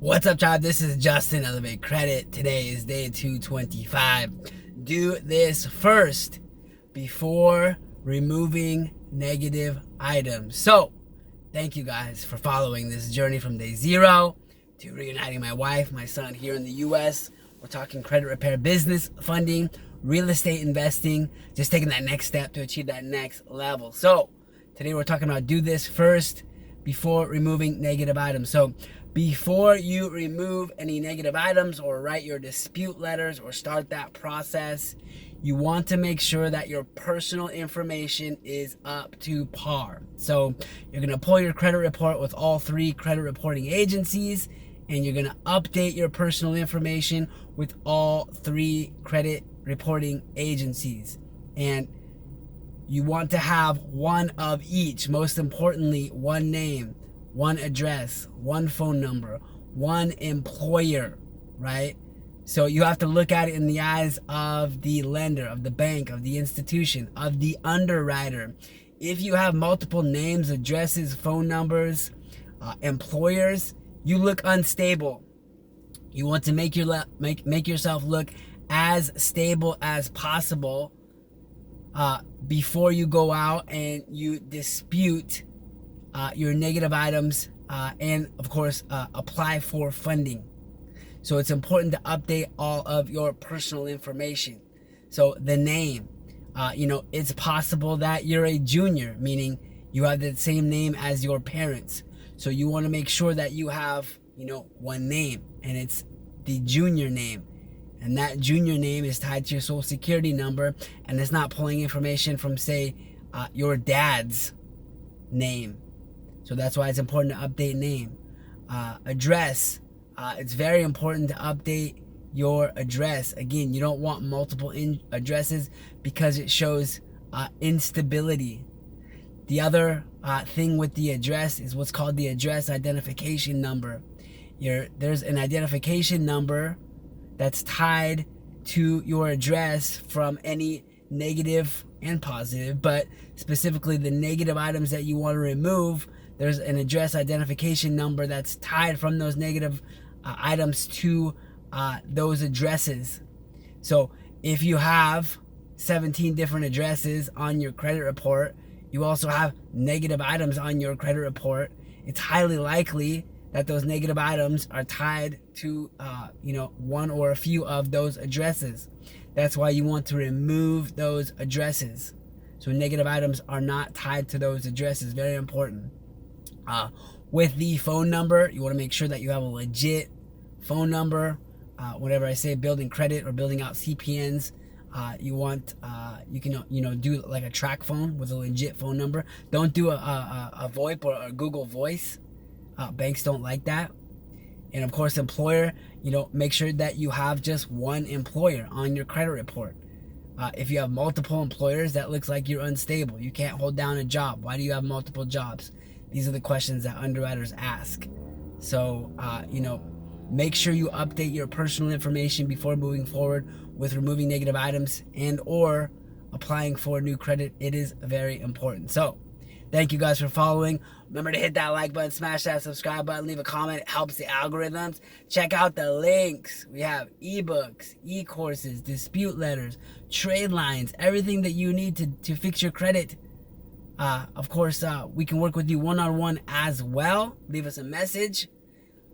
What's up, tribe? This is Justin, Elevate Credit. Today is day 225. Do this first before removing negative items. So, thank you guys for following this journey from day 0 to reuniting my wife, my son here in the U.S. We're talking credit repair, business funding, real estate investing, just taking that next step to achieve that next level. So, today we're talking about do this first before removing negative items. So, before you remove any negative items or write your dispute letters or start that process, you want to make sure that your personal information is up to par. So you're going to pull your credit report with all 3 credit reporting agencies, and you're going to update your personal information with all 3 credit reporting agencies. And you want to have one of each. Most importantly, one name, one address, one phone number, one employer, right? So you have to look at it in the eyes of the lender, of the bank, of the institution, of the underwriter. If you have multiple names, addresses, phone numbers, employers, you look unstable. You want to make yourself look as stable as possible before you go out and you dispute your negative items and of course apply for funding. So it's important to update all of your personal information. So the name, it's possible that you're a junior, meaning you have the same name as your parents. So you want to make sure that you have, one name, and it's the junior name. And that junior name is tied to your social security number, and it's not pulling information from, say, your dad's name. So that's why it's important to update name. Address. It's very important to update your address. Again, you don't want multiple addresses because it shows instability. The other thing with the address is what's called the address identification number. There's an identification number that's tied to your address from any negative and positive, but specifically the negative items that you want to remove. There's an address identification number that's tied from those negative items to those addresses. So if you have 17 different addresses on your credit report, you also have negative items on your credit report, it's highly likely that those negative items are tied to one or a few of those addresses. That's why you want to remove those addresses. So negative items are not tied to those addresses. Very important. With the phone number, you want to make sure that you have a legit phone number. Whenever I say building credit or building out CPNs, you can do like a track phone with a legit phone number. Don't do a VoIP or a Google Voice. Banks don't like that. And of course, employer, make sure that you have just one employer on your credit report. If you have multiple employers, that looks like you're unstable. You can't hold down a job. Why do you have multiple jobs? These are the questions that underwriters ask. So, make sure you update your personal information before moving forward with removing negative items and or applying for new credit. It is very important. So, thank you guys for following. Remember to hit that like button, smash that subscribe button, leave a comment. It helps the algorithms. Check out the links. We have eBooks, e-courses, dispute letters, trade lines, everything that you need to fix your credit. Of course, we can work with you one-on-one as well. Leave us a message.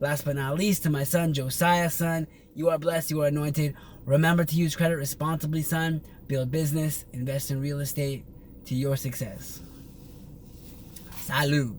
Last but not least, to my son, Josiah, son, you are blessed, you are anointed. Remember to use credit responsibly, son. Build business, invest in real estate to your success. Salud.